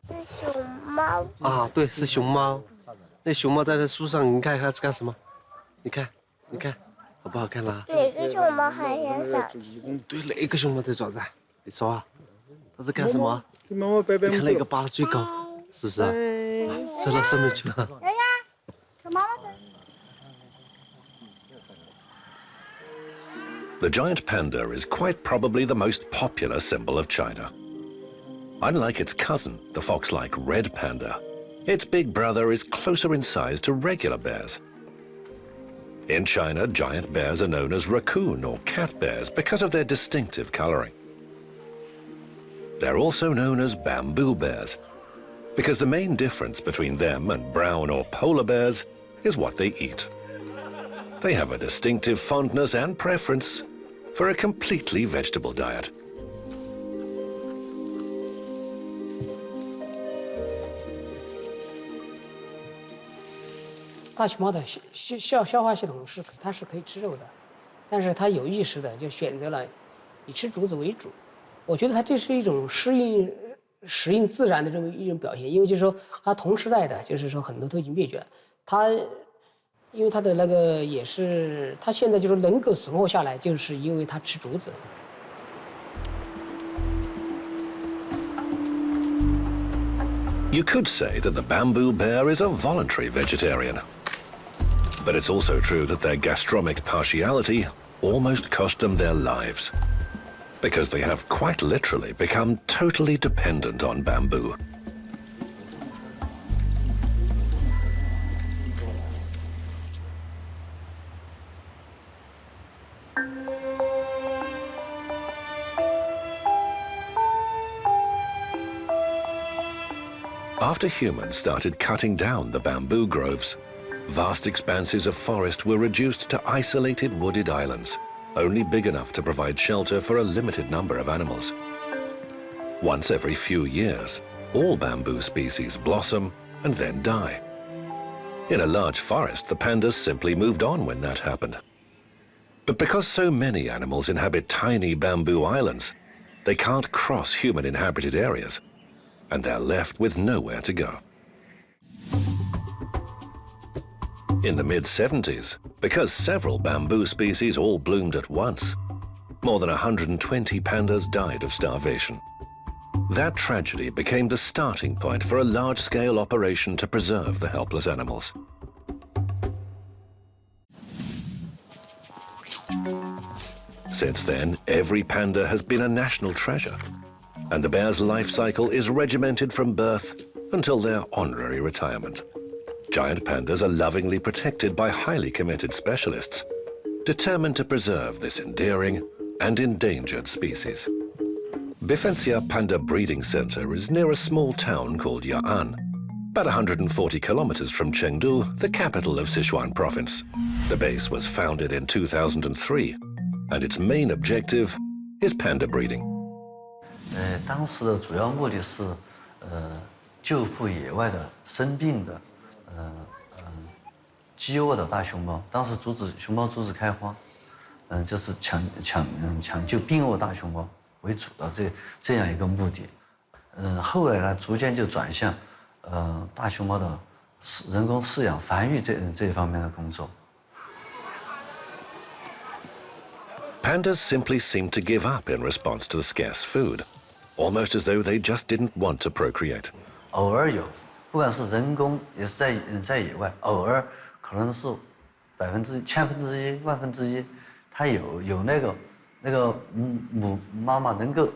是熊猫啊，对，是熊猫。那熊猫在这树上，你看它是干什么？你看，你看，好不好看啦？哪个熊猫还想听？对，哪个熊猫在爪子？你说啊，它在干什么？你看那个拔得最高，是不是啊？走到上面去了。丫丫，和妈妈走。 The giant panda is quite probably the most popular symbol of China. Unlike its cousin, the fox-like red panda, its big brother is closer in size to regular bears. In China, giant bears are known as raccoon or cat bears because of their distinctive coloring. They're also known as bamboo bears because the main difference between them and brown or polar bears is what they eat. They have a distinctive fondness and preference for a completely vegetable diet.大熊猫的消化系统它是可以吃肉的，但是它有意识的就选择了以吃竹子为主。我觉得它这是一种适应自然的这么一种表现，因为就是说它同时代的，就是说很多都已经灭绝了。它因为它的那个也是，它现在就是能够存活下来，就是因为它吃竹子。 You could say that the bamboo bear is a voluntary vegetarian. But it's also true that their gastronomic partiality almost cost them their lives, because they have quite literally become totally dependent on bamboo. After humans started cutting down the bamboo groves, vast expanses of forest were reduced to isolated wooded islands, only big enough to provide shelter for a limited number of animals. Once every few years, all bamboo species blossom and then die. In a large forest, the pandas simply moved on when that happened. But because so many animals inhabit tiny bamboo islands, they can't cross human-inhabited areas, and they're left with nowhere to go. In the mid-70s, because several bamboo species all bloomed at once, more than 120 pandas died of starvation. That tragedy became the starting point for a large-scale operation to preserve the helpless animals. Since then, every panda has been a national treasure, and the bear's life cycle is regimented from birth until their honorary retirement. Giant pandas are lovingly protected by highly committed specialists, determined to preserve this endearing and endangered species. Bifensia Panda Breeding Center is near a small town called Ya'an, about 140 kilometers from Chengdu, the capital of Sichuan province. The base was founded in 2003, and its main objective is panda breeding. 当时的主要目的是，救护野外的生病的，饥饿的大熊猫。当时熊猫竹子开花，就是抢救病饿大熊猫为主的这样一个目的。后来呢，逐渐就转向，大熊猫的人工饲养、繁育这一方面的工作。 Pandas simply seemed to give up in response to the scarce food, almost as though they just didn't want to procreate. 偶尔有，不管是人工也是在野外，偶尔可能是千分之一、万分之一，它有那个母妈妈能够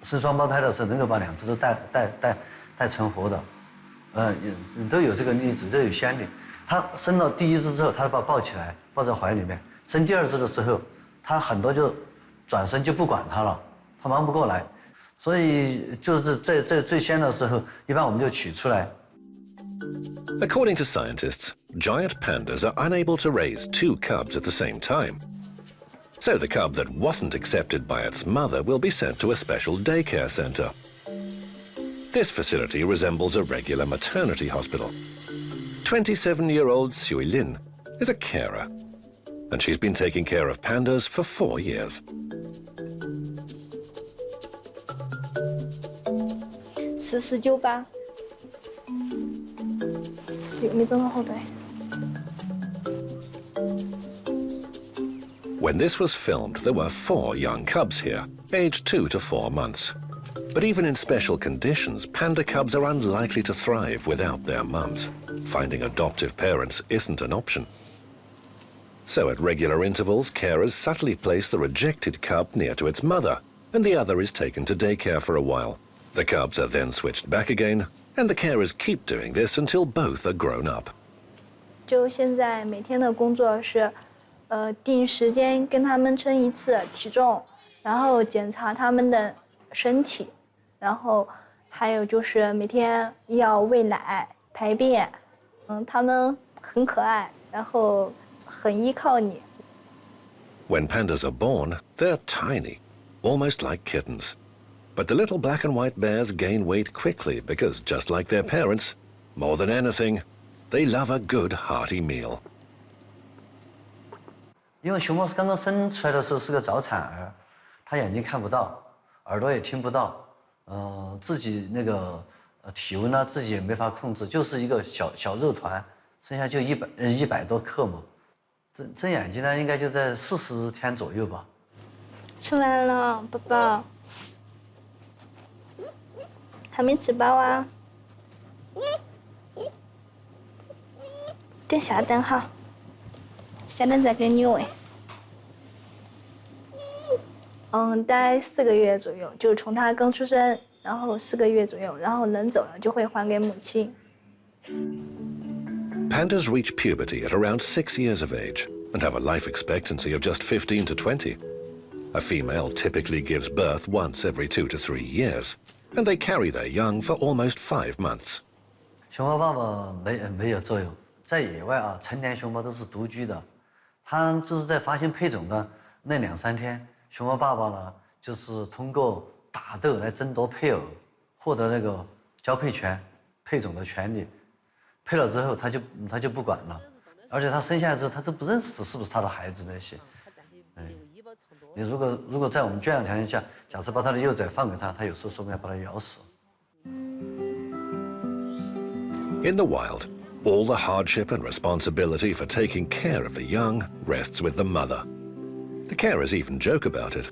生双胞胎的时候，能够把两只都带成活的，也都有这个例子，都有先例。它生了第一只之后，它把它抱起来，抱在怀里面；生第二只的时候。 他很多就转身就不管它了，他忙不过来，所以就是在最先的时候，一般我们就取出来。According to scientists, giant pandas are unable to raise two cubs at the same time. So the cub that wasn't accepted by its mother will be sent to a special daycare center. This facility resembles a regular maternity hospital. 27-year-old Xui Lin is a carer, and she's been taking care of pandas for 4 years. 4498，这是有没有整到后腿？ When this was filmed, there were 4 young cubs here, aged 2 to 4 months. But even in special conditions, panda cubs are unlikely to thrive without their mums. Finding adoptive parents isn't an option. So at regular intervals, carers subtly place the rejected cub near to its mother, and the other is taken to daycare for a while. The cubs are then switched back again, and the carers keep doing this until both are grown up. 就现在每天的工作是，定时间跟他们称一次体重，然后检查他们的身体，然后还有就是每天要喂奶、排便，他们很可爱，然后很依靠你。 When pandas are born, they're tiny, almost like kittens. But the little black and white bears gain weight quickly because, just like their parents, more than anything, they love a good hearty meal. 因为熊猫是刚刚生出来的时候是个早产儿，它眼睛看不到，耳朵也听不到，自己那个体温呢自己也没法控制，就是一个小肉团，剩下就100多克嘛。睁眼睛呢应该就在40天左右吧。吃完了，宝宝。还没吃饱啊？等下等哈，下等再给你喂。大概4个月左右，就是从它刚出生，然后4个月左右，然后人走了就会还给母亲。 Pandas reach puberty at around 6 years of age and have a life expectancy of just 15 to 20. A female typically gives birth once every 2 to 3 years, and they carry their young for almost 5 months. 熊猫爸爸没有作用，在野外啊，成年熊猫都是独居的，它就是在发现配种的那2、3天，熊猫爸爸呢就是通过打斗来争夺配偶，获得那个交配权、配种的权利。 配了之后，他就不管了，而且他生下来之后，他都不认识是不是他的孩子那些。你如果在我们圈养条件下，假设把他的幼崽放给他，他有时候说不定要把他咬死。In the wild, all the hardship and responsibility for taking care of the young rests with the mother. The carers even joke about it.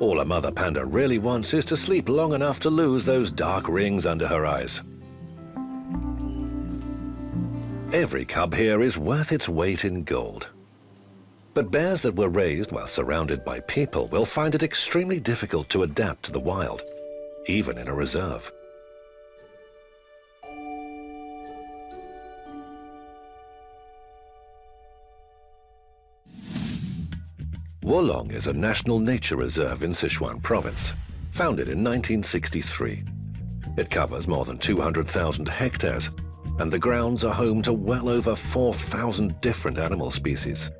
All a mother panda really wants is to sleep long enough to lose those dark rings under her eyes. Every cub here is worth its weight in gold. But bears that were raised while surrounded by people will find it extremely difficult to adapt to the wild, even in a reserve. Wolong is a national nature reserve in Sichuan province, founded in 1963. It covers more than 200,000 hectares, and the grounds are home to well over 4,000 different animal species.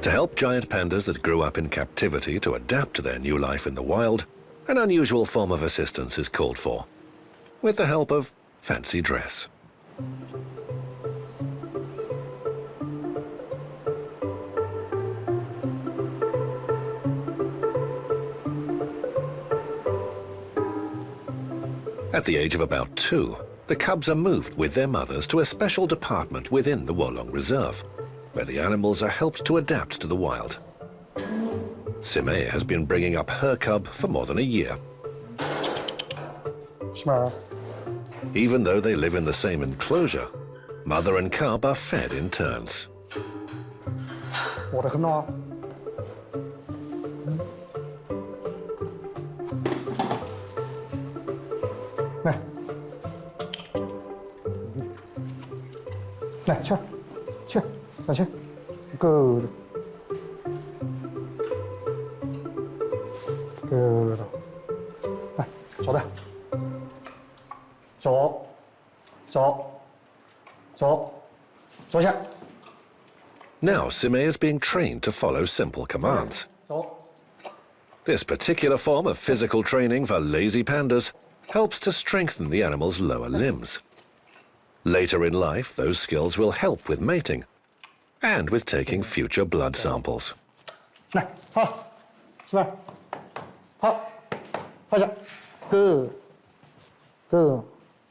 To help giant pandas that grew up in captivity to adapt to their new life in the wild, an unusual form of assistance is called for, with the help of fancy dress. At the age of about 2, the cubs are moved with their mothers to a special department within the Wolong Reserve, where the animals are helped to adapt to the wild. Simei has been bringing up her cub for more than a year. Even though they live in the same enclosure, mother and cub are fed in turns. Good. Good. 来，左边，左下。 Now Simei is being trained to follow simple commands. 走。 This particular form of physical training for lazy pandas helps to strengthen the animal's lower limbs. Later in life, those skills will help with mating and with taking future blood samples. 来，好，是吧？好，放下，Good， Good。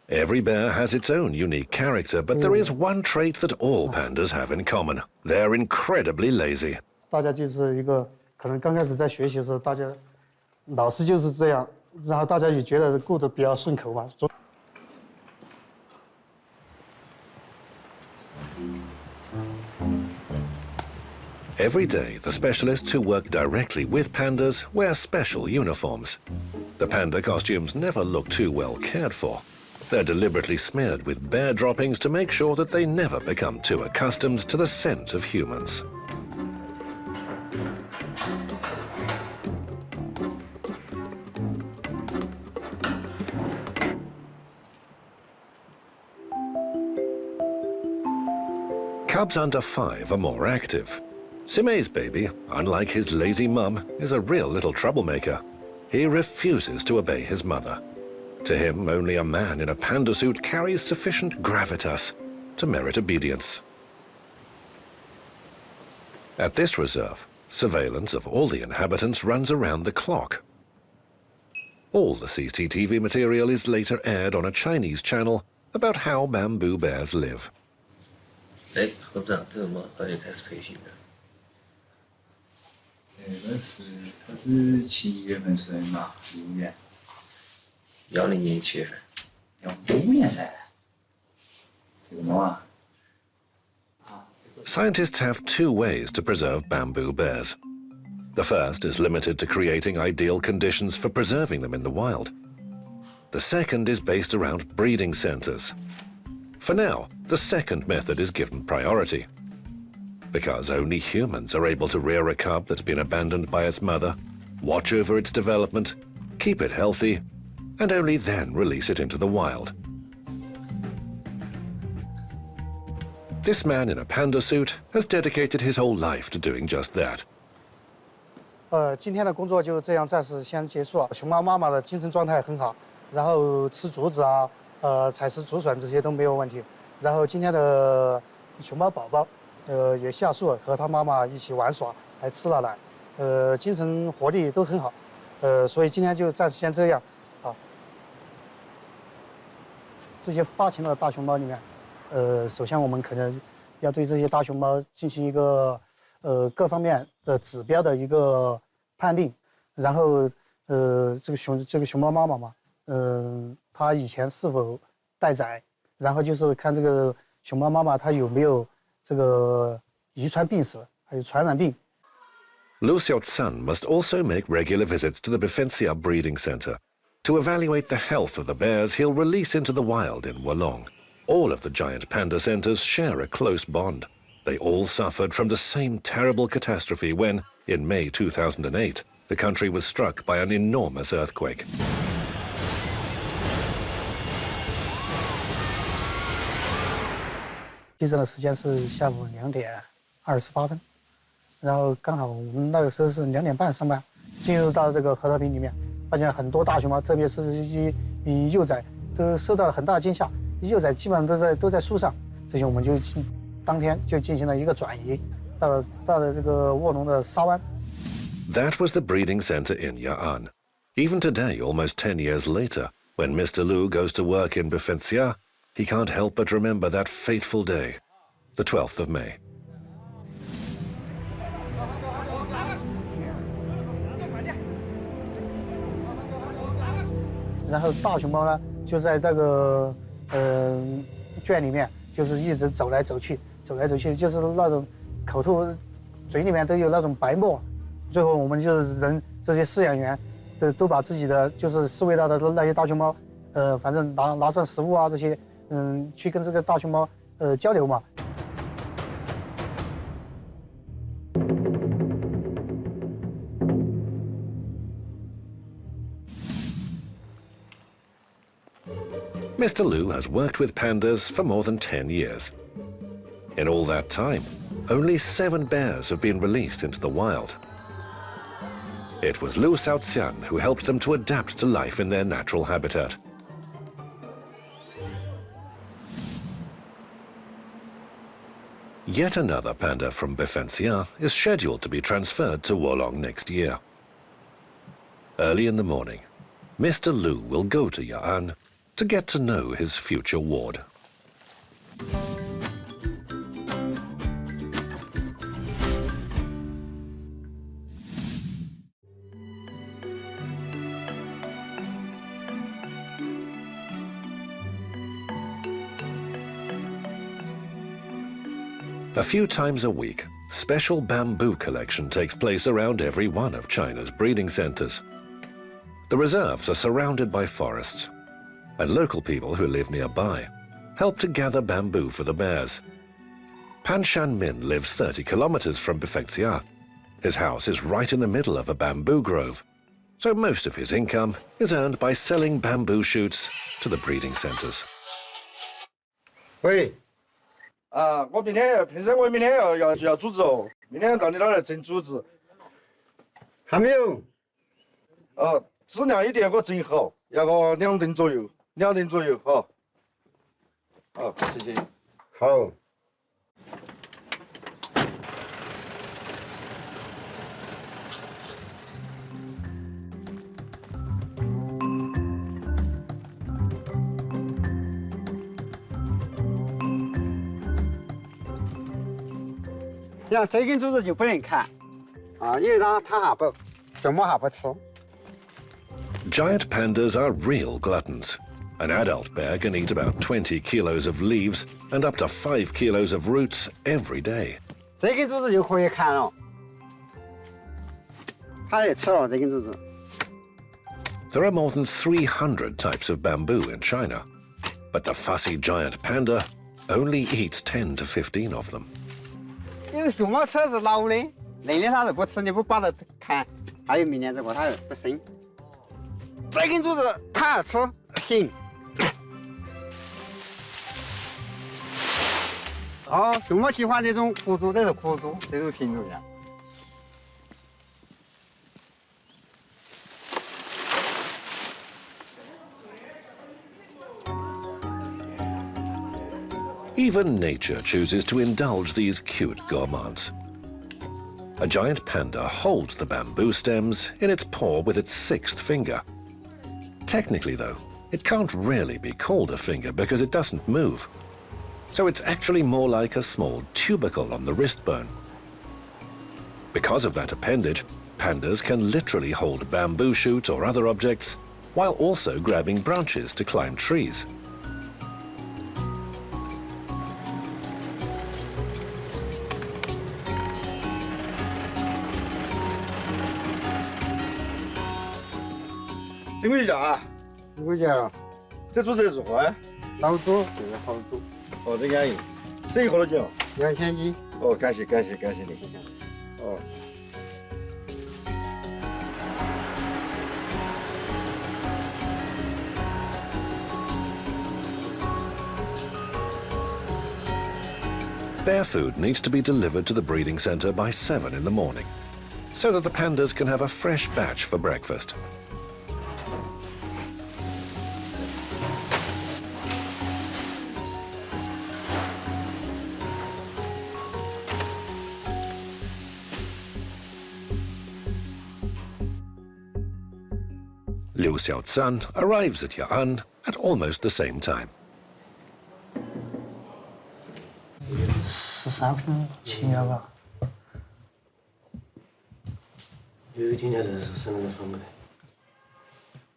Every bear has its own unique character, but there is one trait that all pandas have in common. They're incredibly lazy. 大家就是一个，可能刚开始在学习的时候，大家老师就是这样，然后大家也觉得过得比较顺口嘛。 Every day, the specialists who work directly with pandas wear special uniforms. The panda costumes never look too well cared for. They're deliberately smeared with bear droppings to make sure that they never become too accustomed to the scent of humans. Cubs under 5 are more active. Sime's baby, unlike his lazy mum, is a real little troublemaker. He refuses to obey his mother. To him, only a man in a panda suit carries sufficient gravitas to merit obedience. At this reserve, surveillance of all the inhabitants runs around the clock. All the CCTV material is later aired on a Chinese channel about how bamboo bears live. 哎，何部长，这个猫何时开始培训的？它是7月份出来嘛，5月。10年7月份。要5年噻，这个猫啊。 Scientists have 2 ways to preserve bamboo bears. The first is limited to creating ideal conditions for preserving them in the wild. The second is based around breeding centers. For now, the second method is given priority. Because only humans are able to rear a cub that's been abandoned by its mother, watch over its development, keep it healthy, and only then release it into the wild. This man in a panda suit has dedicated his whole life to doing just that. 今天的工作就这样暂时先结束了。熊猫妈妈的精神状态很好，然后吃竹子啊，采食竹笋这些都没有问题。然后今天的熊猫宝宝，也下树和他妈妈一起玩耍，还吃了奶，精神活力都很好。所以今天就暂时先这样啊。这些发情的大熊猫里面，首先我们可能要对这些大熊猫进行一个各方面的指标的一个判定，然后这个熊猫妈妈嘛，它以前是否待宰，然后就是看这个熊猫妈妈它有没有这个遗传病史，还有传染病。Liu Xiaozhan must also make regular visits to the Bifensia breeding center to evaluate the health of the bears he'll release into the wild in Wolong. All of the giant panda centers share a close bond. They all suffered from the same terrible catastrophe when, in May 2008, the country was struck by an enormous earthquake. "地震的时间是下午2点28分，然后刚好我们那个时候是2点半上班，进入到这个核桃坪里面，发现很多大熊猫，特别是一些幼崽，都受到了很大惊吓。幼崽基本上都在树上，这些我们就当天就进行了一个转移，到了这个卧龙的沙湾。That was the breeding center in Ya'an. Even today, almost 10 years later, when Mr. Liu goes to work in Bifensia, he can't help but remember that fateful day, the 12th of May. 然后大熊猫呢，就在那个圈里面，就是一直走来走去，就是那种口吐、嘴里面都有那种白沫。最后我们就是这些饲养员都把自己的就是饲喂到的那些大熊猫，反正拿上食物啊这些，去跟这个大熊猫交流嘛。Mr. Liu has worked with pandas for more than 10 years. In all that time, only 7 bears have been released into the wild. It was Liu Xiaoxian who helped them to adapt to life in their natural habitat. Yet another panda from Befensia is scheduled to be transferred to Wolong next year. Early in the morning, Mr. Lu will go to Ya'an to get to know his future ward. A few times a week, special bamboo collection takes place around every one of China's breeding centers. The reserves are surrounded by forests, and local people who live nearby help to gather bamboo for the bears. Pan Shanmin lives 30 kilometers from Befengxia. His house is right in the middle of a bamboo grove, so most of his income is earned by selling bamboo shoots to the breeding centers. 喂，我明天平时我明天要组织哦，明天到你那儿来整组织。还没有。质量一定要给我整好，要个2吨左右，2吨左右，好。好，谢谢。好。像这根柱子就不能砍，因为它还不，熊猫还不吃。 Giant pandas are real gluttons. An adult bear can eat about 20 kilos of leaves and up to 5 kilos of roots every day. 这根柱子就可以砍了，它也吃了这根柱子。 There are more than 300 types of bamboo in China, but the fussy giant panda only eats 10 to 15 of them. 因为熊猫吃的是老的，嫩的它是不吃，你不把它砍，还有明年这个它不生。这根柱子它要吃，行。熊猫喜欢这种枯竹，这是枯竹，这种品种的。 Even nature chooses to indulge these cute gourmands. A giant panda holds the bamboo stems in its paw with its 6th finger. Technically, though, it can't really be called a finger because it doesn't move. So it's actually more like a small tubercle on the wrist bone. Because of that appendage, pandas can literally hold bamboo shoots or other objects while also grabbing branches to climb trees.这个价啊5件了，这猪子是何呀？老猪，这个好猪。这安逸。这一盒多少钱？2000几。感谢你。Bear food needs to be delivered to the breeding center by 7 in the morning, so that the pandas can have a fresh batch for breakfast. Liu Xiaozan arrives at Ya'an at almost the same time. 13分7秒吧。有今年这是生了双胞胎。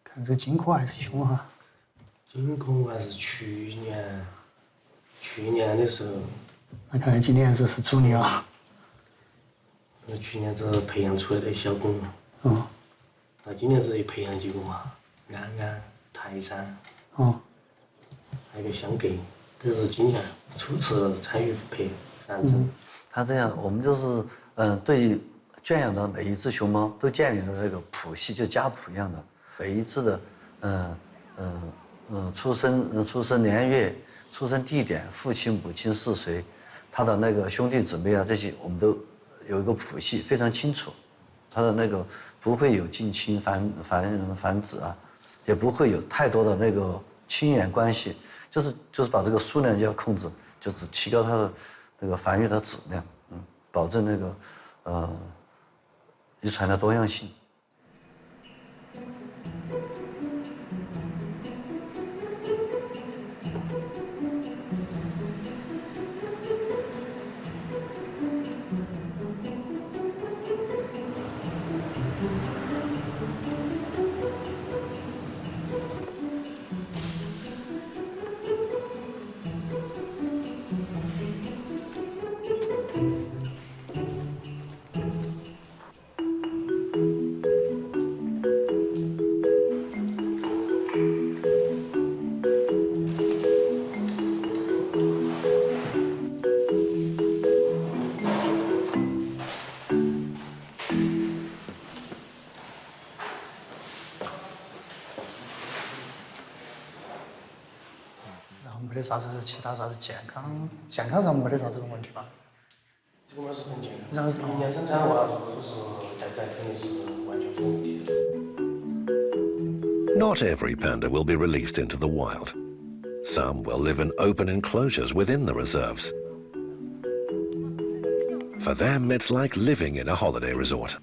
看这个金壳还是凶哈。金壳还是去年的时候。那看来今年这是主力了。去年这培养出来的小公。那今年这培养几个嘛？安安、泰山。还有个香格，都是今年初次参与繁殖。他这样，我们就是对圈养的每一只熊猫都建立了这个谱系，就家谱一样的，每一只的出生年月、出生地点、父亲母亲是谁，他的那个兄弟姊妹啊这些，我们都有一个谱系，非常清楚。他的那个不会有近亲繁殖啊，也不会有太多的那个亲缘关系，就是把这个数量要控制，就是提高它的那个繁育的质量，保证那个遗传的多样性。没得啥子其他啥子健康上没得啥子问题吧？这个嘛是很健康。人家生产的话，如果说是待宰，肯定是完全没问题的。Not every panda will be released into the wild. Some will live in open enclosures within the reserves. For them, it's like living in a holiday resort.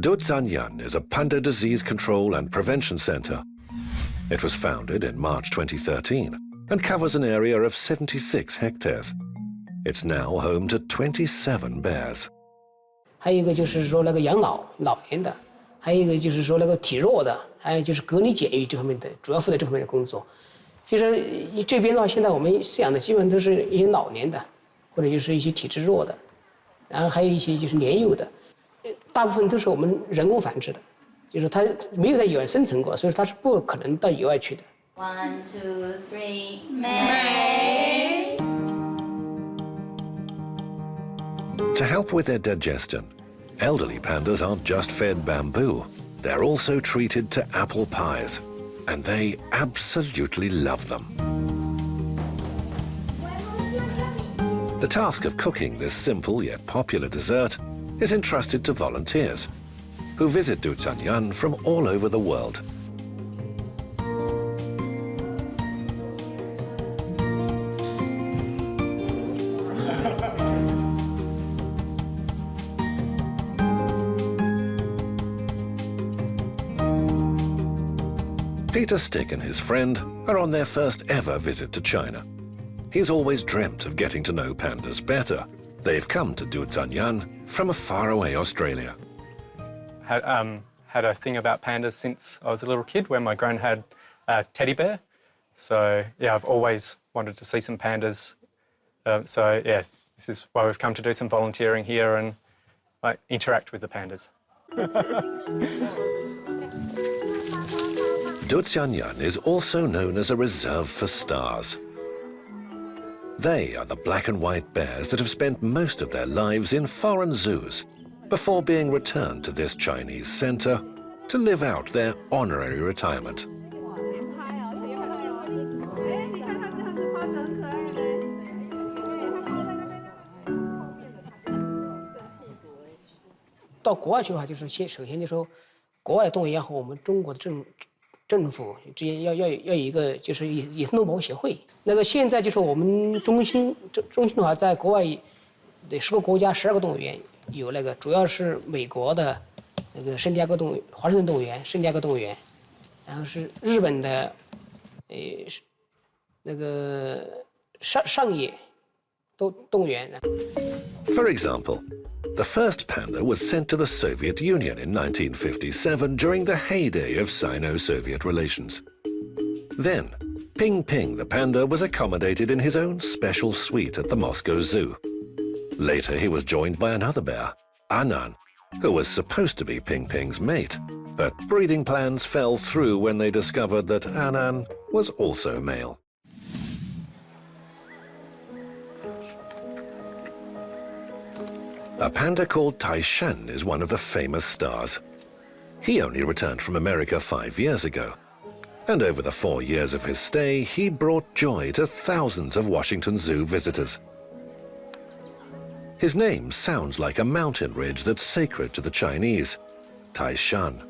Dudzanyan is a panda disease control and prevention center. It was founded in March 2013 and covers an area of 76 hectares. It's now home to 27 bears. 还有一个就是说那个养老年的，还有一个就是说那个体弱的，还有就是隔离检疫这方面的，主要负责这方面的工作。就是这边的话，现在我们饲养的基本都是一些老年的，或者就是一些体质弱的，然后还有一些就是年幼的，大部分都是我们人工繁殖的，就是它没有在野外生存过，所以它是不可能到野外去的。1, 2, 3, May. To help with their digestion, elderly pandas aren't just fed bamboo, they're also treated to apple pies, and they absolutely love them. The task of cooking this simple yet popular dessert is entrusted to volunteers who visit Dudzanyan from all over the world. Peter Stick and his friend are on their first ever visit to China. He's always dreamt of getting to know pandas better. They've come to Dudzanyan from a faraway Australia. Had a thing about pandas since I was a little kid when my gran had a teddy bear. So yeah, I've always wanted to see some pandas. So yeah, this is why we've come to do some volunteering here and like interact with the pandas. Dudzanyan is also known as a reserve for stars. They are the black and white bears that have spent most of their lives in foreign zoos before being returned to this Chinese center to live out their honorary retirement. 到国外去的话，就是首先就说，国外的动物园和我们中国的政府之间要有一个就是野生动物保护协会。那个现在就是我们中心的话，在国外的10个国家12个动物园有那个，主要是美国的那个圣地亚哥华盛顿动物园、圣地亚哥动物园，然后是日本的那个上野动物园。For example, the first panda was sent to the Soviet Union in 1957 during the heyday of Sino-Soviet relations. Then, Ping Ping the panda was accommodated in his own special suite at the Moscow Zoo. Later, he was joined by another bear, Anan, who was supposed to be Ping Ping's mate. But breeding plans fell through when they discovered that Anan was also male. A panda called Taishan is one of the famous stars. He only returned from America 5 years ago. And over the 4 years of his stay, he brought joy to thousands of Washington Zoo visitors. His name sounds like a mountain ridge that's sacred to the Chinese, Taishan.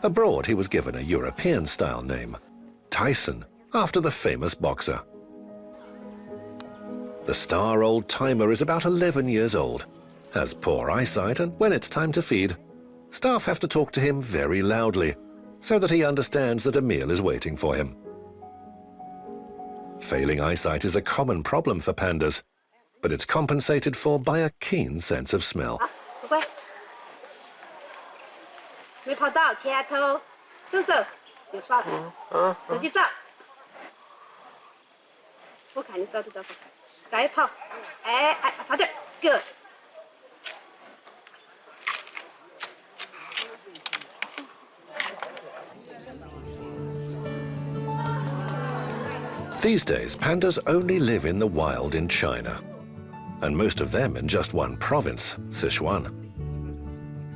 Abroad, he was given a European-style name, Tyson, after the famous boxer. The star old-timer is about 11 years old, has poor eyesight, and when it's time to feed, staff have to talk to him very loudly so that he understands that a meal is waiting for him. Failing eyesight is a common problem for pandas, but it's compensated for by a keen sense of smell. 乖，没跑到前头，手手有刷子，手机照，我看你照得到不？再跑，哎哎，差点 ，good。 These days, pandas only live in the wild in China, and most of them in just one province, Sichuan.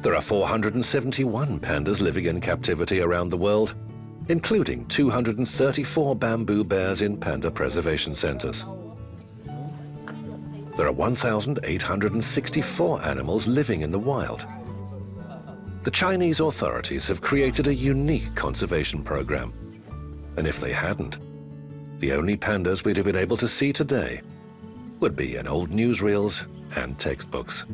There are 471 pandas living in captivity around the world, including 234 bamboo bears in panda preservation centers. There are 1,864 animals living in the wild. The Chinese authorities have created a unique conservation program, and if they hadn't, the only pandas we'd have been able to see today would be in old newsreels and textbooks.